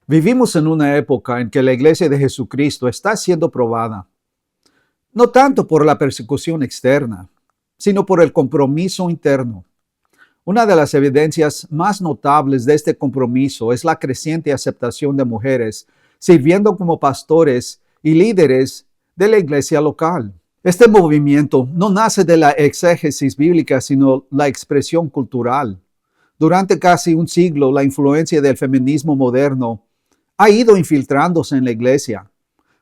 Vivimos en una época en que la Iglesia de Jesucristo está siendo probada, no tanto por la persecución externa, sino por el compromiso interno. Una de las evidencias más notables de este compromiso es la creciente aceptación de mujeres sirviendo como pastores y líderes de la iglesia local. Este movimiento no nace de la exégesis bíblica, sino la expresión cultural. Durante casi un siglo, la influencia del feminismo moderno ha ido infiltrándose en la iglesia,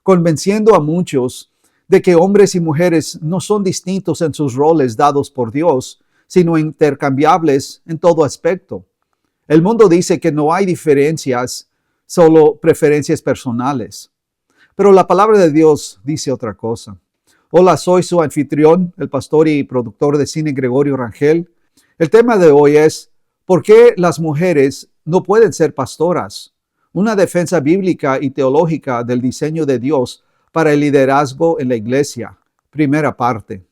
convenciendo a muchos de que hombres y mujeres no son distintos en sus roles dados por Dios, sino intercambiables en todo aspecto. El mundo dice que no hay diferencias, solo preferencias personales. Pero la palabra de Dios dice otra cosa. Hola, soy su anfitrión, el pastor y productor de cine Gregorio Rangel. El tema de hoy es ¿por qué las mujeres no pueden ser pastoras? Una defensa bíblica y teológica del diseño de Dios para el liderazgo en la iglesia. Primera parte.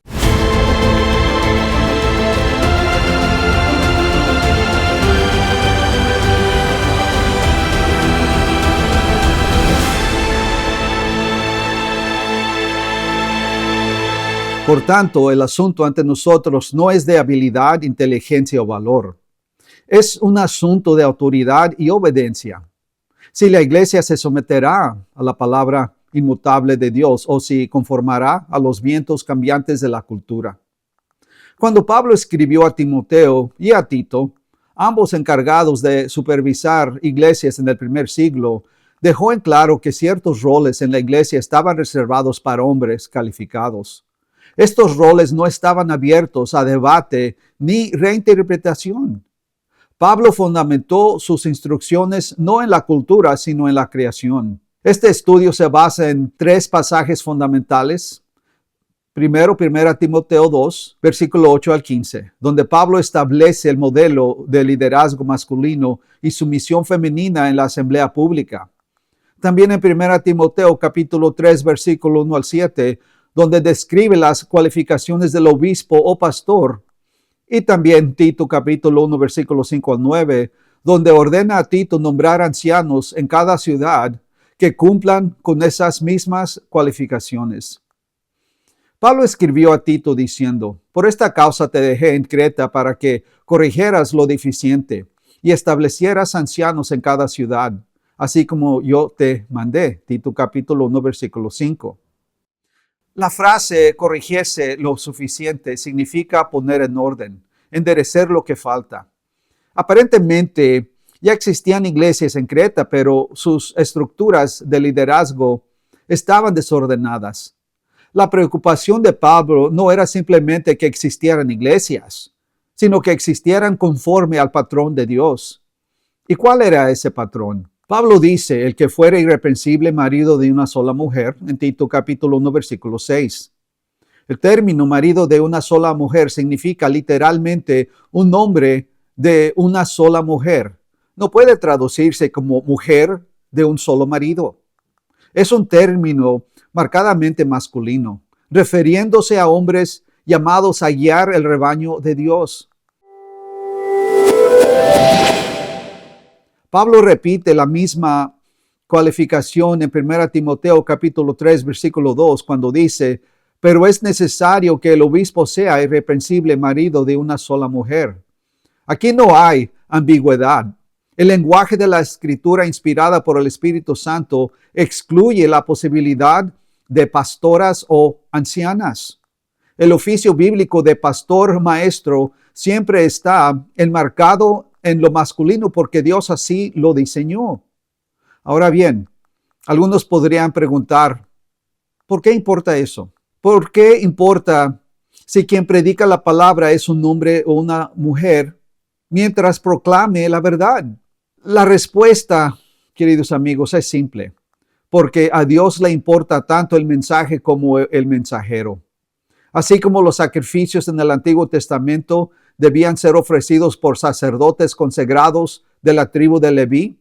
Por tanto, el asunto ante nosotros no es de habilidad, inteligencia o valor. Es un asunto de autoridad y obediencia. Si la iglesia se someterá a la palabra inmutable de Dios o si conformará a los vientos cambiantes de la cultura. Cuando Pablo escribió a Timoteo y a Tito, ambos encargados de supervisar iglesias en el primer siglo, dejó en claro que ciertos roles en la iglesia estaban reservados para hombres calificados. Estos roles no estaban abiertos a debate ni reinterpretación. Pablo fundamentó sus instrucciones no en la cultura, sino en la creación. Este estudio se basa en 3 pasajes fundamentales. Primero, 1 Timoteo 2, versículo 8 al 15, donde Pablo establece el modelo de liderazgo masculino y su misión femenina en la asamblea pública. También en 1 Timoteo capítulo 3, versículo 1 al 7, donde describe las cualificaciones del obispo o pastor. Y también Tito capítulo 1, versículo 5 al 9, donde ordena a Tito nombrar ancianos en cada ciudad que cumplan con esas mismas cualificaciones. Pablo escribió a Tito diciendo, por esta causa te dejé en Creta para que corrigieras lo deficiente y establecieras ancianos en cada ciudad, así como yo te mandé. Tito capítulo 1, versículo 5. La frase corrigiese lo suficiente significa poner en orden, enderecer lo que falta. Aparentemente ya existían iglesias en Creta, pero sus estructuras de liderazgo estaban desordenadas. La preocupación de Pablo no era simplemente que existieran iglesias, sino que existieran conforme al patrón de Dios. ¿Y cuál era ese patrón? Pablo dice, el que fuera irreprensible marido de una sola mujer, en Tito capítulo 1, versículo 6. El término marido de una sola mujer significa literalmente un hombre de una sola mujer. No puede traducirse como mujer de un solo marido. Es un término marcadamente masculino, refiriéndose a hombres llamados a guiar el rebaño de Dios. Pablo repite la misma cualificación en 1 Timoteo capítulo 3, versículo 2, cuando dice, pero es necesario que el obispo sea irreprensible marido de una sola mujer. Aquí no hay ambigüedad. El lenguaje de la escritura inspirada por el Espíritu Santo excluye la posibilidad de pastoras o ancianas. El oficio bíblico de pastor maestro siempre está enmarcado en lo masculino porque Dios así lo diseñó. Ahora bien, algunos podrían preguntar, ¿por qué importa eso? ¿Por qué importa si quien predica la palabra es un hombre o una mujer mientras proclame la verdad? La respuesta, queridos amigos, es simple, porque a Dios le importa tanto el mensaje como el mensajero. Así como los sacrificios en el Antiguo Testamento debían ser ofrecidos por sacerdotes consagrados de la tribu de Leví,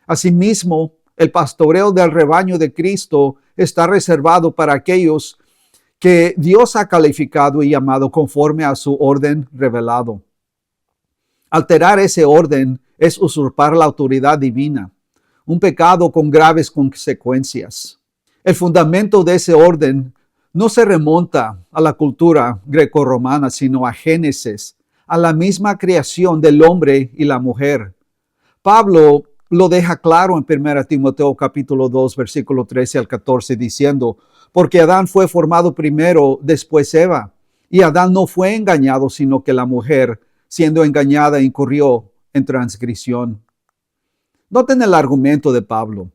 asimismo, el pastoreo del rebaño de Cristo está reservado para aquellos que Dios ha calificado y llamado conforme a su orden revelado. Alterar ese orden es usurpar la autoridad divina, un pecado con graves consecuencias. El fundamento de ese orden no se remonta a la cultura grecorromana, sino a Génesis, a la misma creación del hombre y la mujer. Pablo lo deja claro en 1 Timoteo capítulo 2, versículo 13 al 14, diciendo, porque Adán fue formado primero, después Eva, y Adán no fue engañado, sino que la mujer, siendo engañada, incurrió en transgresión. Noten el argumento de Pablo.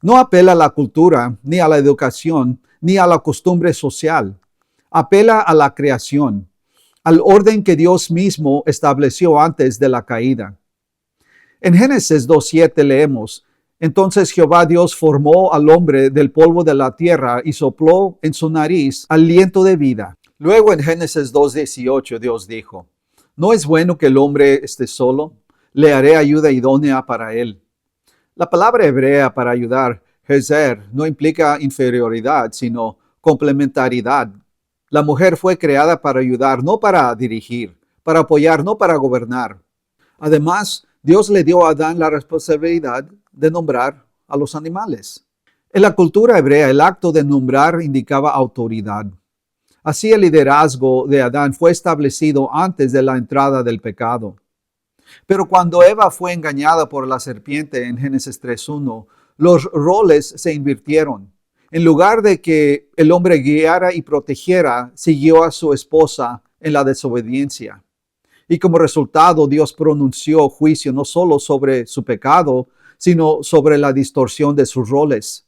No apela a la cultura, ni a la educación, ni a la costumbre social. Apela a la creación, al orden que Dios mismo estableció antes de la caída. En Génesis 2:7 leemos, entonces Jehová Dios formó al hombre del polvo de la tierra y sopló en su nariz aliento de vida. Luego en Génesis 2:18 Dios dijo, no es bueno que el hombre esté solo, le haré ayuda idónea para él. La palabra hebrea para ayudar, Hezer, no implica inferioridad, sino complementariedad. La mujer fue creada para ayudar, no para dirigir, para apoyar, no para gobernar. Además, Dios le dio a Adán la responsabilidad de nombrar a los animales. En la cultura hebrea, el acto de nombrar indicaba autoridad. Así el liderazgo de Adán fue establecido antes de la entrada del pecado. Pero cuando Eva fue engañada por la serpiente en Génesis 3:1, los roles se invirtieron. En lugar de que el hombre guiara y protegiera, siguió a su esposa en la desobediencia. Y como resultado, Dios pronunció juicio no solo sobre su pecado, sino sobre la distorsión de sus roles.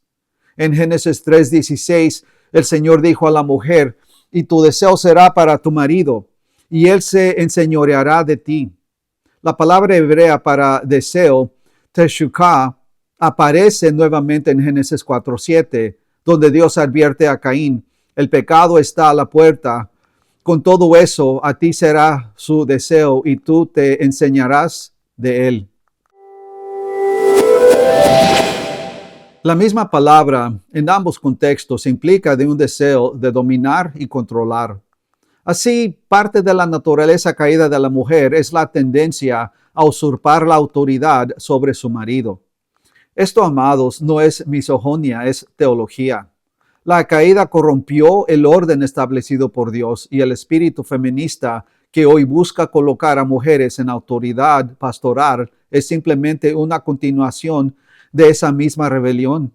En Génesis 3:16, el Señor dijo a la mujer, y tu deseo será para tu marido, y él se enseñoreará de ti. La palabra hebrea para deseo, teshukah, aparece nuevamente en Génesis 4:7, donde Dios advierte a Caín, el pecado está a la puerta. Con todo eso, a ti será su deseo y tú te enseñarás de él. La misma palabra en ambos contextos implica de un deseo de dominar y controlar. Así, parte de la naturaleza caída de la mujer es la tendencia a usurpar la autoridad sobre su marido. Esto, amados, no es misoginia, es teología. La caída corrompió el orden establecido por Dios y el espíritu feminista que hoy busca colocar a mujeres en autoridad pastoral es simplemente una continuación de esa misma rebelión.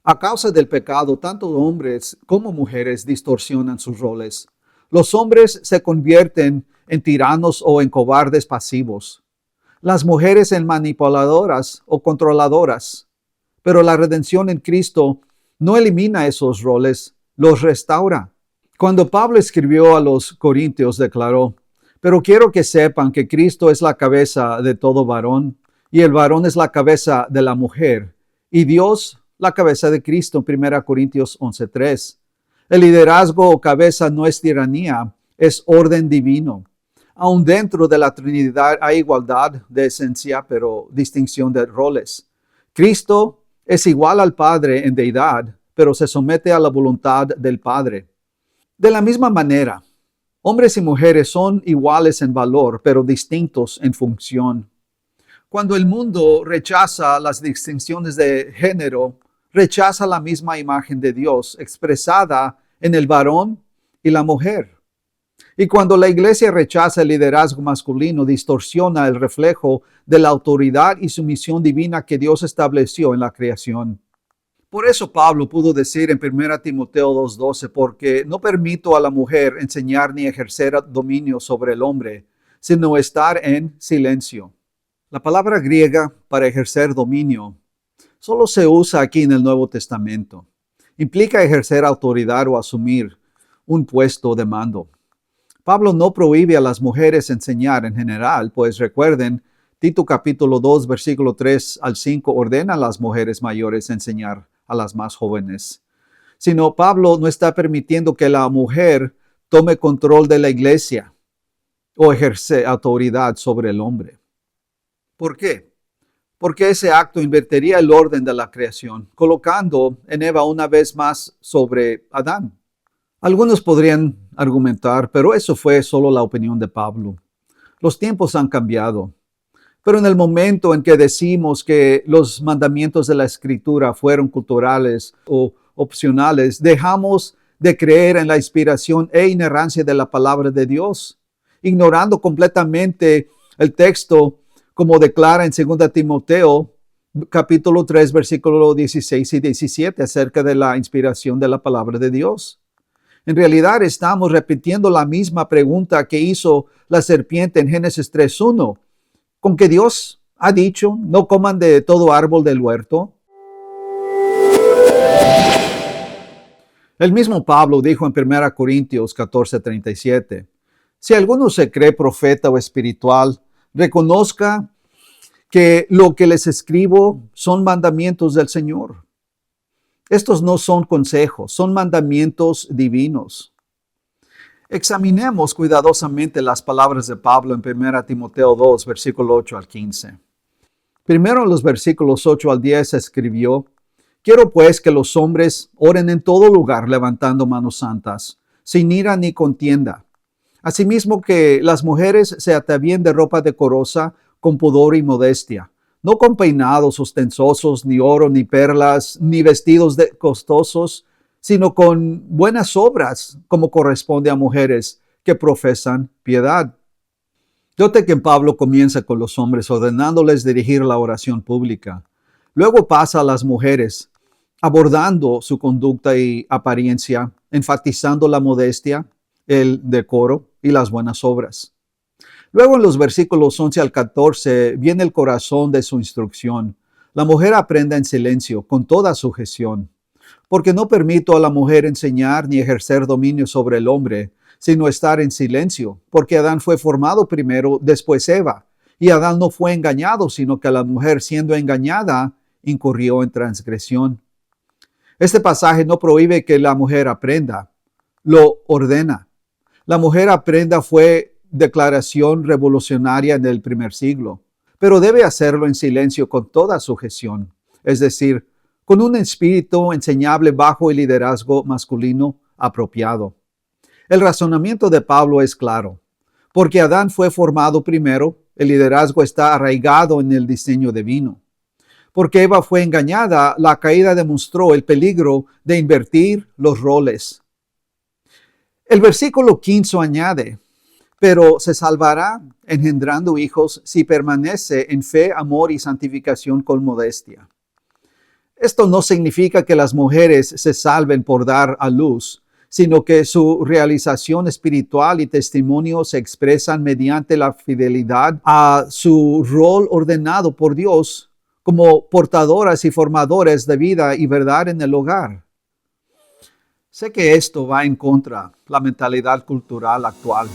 A causa del pecado, tanto hombres como mujeres distorsionan sus roles. Los hombres se convierten en tiranos o en cobardes pasivos. Las mujeres en manipuladoras o controladoras. Pero la redención en Cristo no elimina esos roles, los restaura. Cuando Pablo escribió a los Corintios, declaró, pero quiero que sepan que Cristo es la cabeza de todo varón, y el varón es la cabeza de la mujer, y Dios la cabeza de Cristo, 1 Corintios 11:3. El liderazgo o cabeza no es tiranía, es orden divino. Aún dentro de la Trinidad hay igualdad de esencia, pero distinción de roles. Cristo es igual al Padre en deidad, pero se somete a la voluntad del Padre. De la misma manera, hombres y mujeres son iguales en valor, pero distintos en función. Cuando el mundo rechaza las distinciones de género, rechaza la misma imagen de Dios expresada en el varón y la mujer. Y cuando la iglesia rechaza el liderazgo masculino, distorsiona el reflejo de la autoridad y sumisión divina que Dios estableció en la creación. Por eso Pablo pudo decir en 1 Timoteo 2:12, porque no permito a la mujer enseñar ni ejercer dominio sobre el hombre, sino estar en silencio. La palabra griega para ejercer dominio solo se usa aquí en el Nuevo Testamento. Implica ejercer autoridad o asumir un puesto de mando. Pablo no prohíbe a las mujeres enseñar en general, pues recuerden, Tito capítulo 2, versículo 3 al 5 ordena a las mujeres mayores enseñar a las más jóvenes. Sino Pablo no está permitiendo que la mujer tome control de la iglesia o ejerce autoridad sobre el hombre. ¿Por qué? Porque ese acto invertiría el orden de la creación, colocando en Eva una vez más sobre Adán. Algunos podrían argumentar, pero eso fue solo la opinión de Pablo. Los tiempos han cambiado. Pero en el momento en que decimos que los mandamientos de la Escritura fueron culturales o opcionales, dejamos de creer en la inspiración e inerrancia de la palabra de Dios, ignorando completamente el texto como declara en 2 Timoteo capítulo 3, versículos 16 y 17 acerca de la inspiración de la palabra de Dios. En realidad estamos repitiendo la misma pregunta que hizo la serpiente en Génesis 3:1. ¿Con que Dios ha dicho, no coman de todo árbol del huerto? El mismo Pablo dijo en 1 Corintios 14:37, si alguno se cree profeta o espiritual, reconozca que lo que les escribo son mandamientos del Señor. Estos no son consejos, son mandamientos divinos. Examinemos cuidadosamente las palabras de Pablo en 1 Timoteo 2, versículo 8 al 15. Primero en los versículos 8 al 10 escribió, quiero pues que los hombres oren en todo lugar levantando manos santas, sin ira ni contienda. Asimismo que las mujeres se atavíen de ropa decorosa, con pudor y modestia, no con peinados ostentosos, ni oro, ni perlas, ni vestidos costosos, sino con buenas obras, como corresponde a mujeres que profesan piedad. Note que Pablo comienza con los hombres ordenándoles dirigir la oración pública. Luego pasa a las mujeres, abordando su conducta y apariencia, enfatizando la modestia, el decoro y las buenas obras. Luego en los versículos 11 al 14 viene el corazón de su instrucción. La mujer aprenda en silencio, con toda sujeción. Porque no permito a la mujer enseñar ni ejercer dominio sobre el hombre, sino estar en silencio, porque Adán fue formado primero, después Eva, y Adán no fue engañado, sino que la mujer siendo engañada, incurrió en transgresión. Este pasaje no prohíbe que la mujer aprenda, lo ordena. La mujer aprenda fue declaración revolucionaria en el primer siglo, pero debe hacerlo en silencio con toda sujeción, es decir, con un espíritu enseñable bajo el liderazgo masculino apropiado. El razonamiento de Pablo es claro. Porque Adán fue formado primero, el liderazgo está arraigado en el diseño divino. Porque Eva fue engañada, la caída demostró el peligro de invertir los roles. El versículo 15 añade, pero se salvará engendrando hijos si permanece en fe, amor y santificación con modestia. Esto no significa que las mujeres se salven por dar a luz, sino que su realización espiritual y testimonio se expresan mediante la fidelidad a su rol ordenado por Dios como portadoras y formadores de vida y verdad en el hogar. Sé que esto va en contra de la mentalidad cultural actual,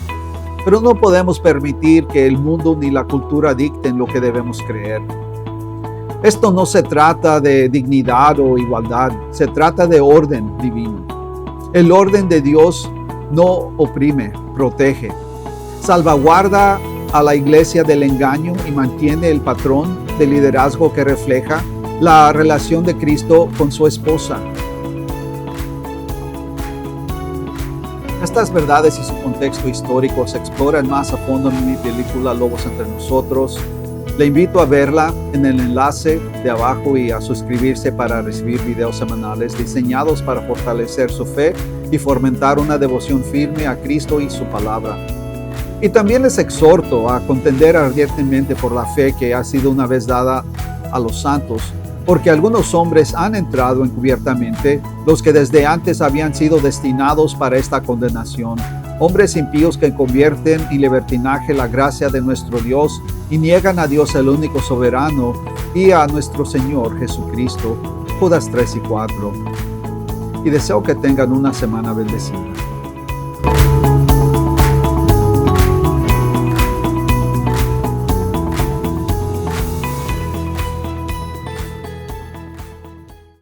pero no podemos permitir que el mundo ni la cultura dicten lo que debemos creer. Esto no se trata de dignidad o igualdad, se trata de orden divino. El orden de Dios no oprime, protege, salvaguarda a la iglesia del engaño y mantiene el patrón de liderazgo que refleja la relación de Cristo con su esposa. Estas verdades y su contexto histórico se exploran más a fondo en mi película Lobos entre Nosotros. Le invito a verla en el enlace de abajo y a suscribirse para recibir videos semanales diseñados para fortalecer su fe y fomentar una devoción firme a Cristo y su palabra. Y también les exhorto a contender ardientemente por la fe que ha sido una vez dada a los santos, porque algunos hombres han entrado encubiertamente, los que desde antes habían sido destinados para esta condenación. Hombres impíos que convierten en libertinaje la gracia de nuestro Dios y niegan a Dios el único soberano y a nuestro Señor Jesucristo. Judas 3 y 4. Y deseo que tengan una semana bendecida.